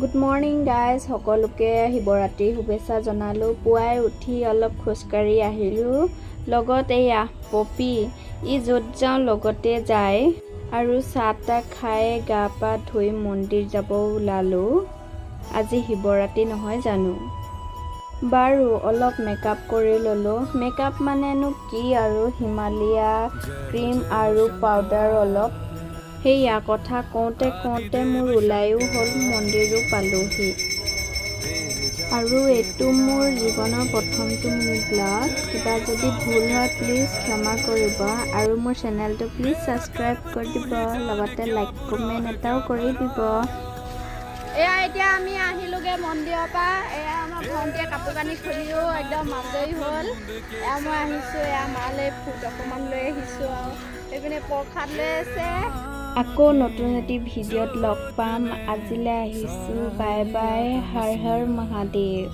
Good morning guys, সকলোকে শিৱৰাত্ৰিৰ শুভেচ্ছা জনালোঁ। পুৱাই উঠি অলপ খোজকাঢ়ি আহিলোঁ। লগত এয়া পপি, ই য'ত যাওঁ লগতে যায় আৰু চাহ তাহ খাই গা পা ধুই মন্দিৰ যাব ওলালোঁ। আজি শিৱৰাত্ৰি নহয় জানো। বাৰু অলপ মেকআপ কৰি ল'লোঁ। মেকআপ মানেনো কি আৰু হিমালয়া ক্ৰীম আৰু পাউডাৰ অলপ। সেয়া কথা কওঁতে মোৰ ওলায়ো হ'ল, মন্দিৰো পালোহি। আৰু এইটো মোৰ জীৱনৰ প্ৰথমটো মিনি ব্লগ। কিবা যদি ভুল হয় প্লিজ ক্ষমা কৰিব আৰু মোৰ চেনেলটো প্লিজ ছাবস্ক্ৰাইব কৰি দিব, লগতে লাইক কমেণ্ট এটাও কৰি দিব। এয়া এতিয়া আমি আহিলোগে মন্দিৰৰ পৰা। এয়া আমাৰ ভণ্টিয়ে কাপোৰ কানি খুলিও একদম আজৰি হ'ল। এয়া মই আহিছোঁ, এয়া মালৈ ফুট অকণমান লৈ আহিছোঁ আৰু এইপিনে প্ৰসাদ লৈ আছে। আকৌ নতুন এটি ভিডিঅ'ত লগ পাম। আজিলৈ আহিছোঁ, বাই বাই, হৰ হৰ মহাদেৱ।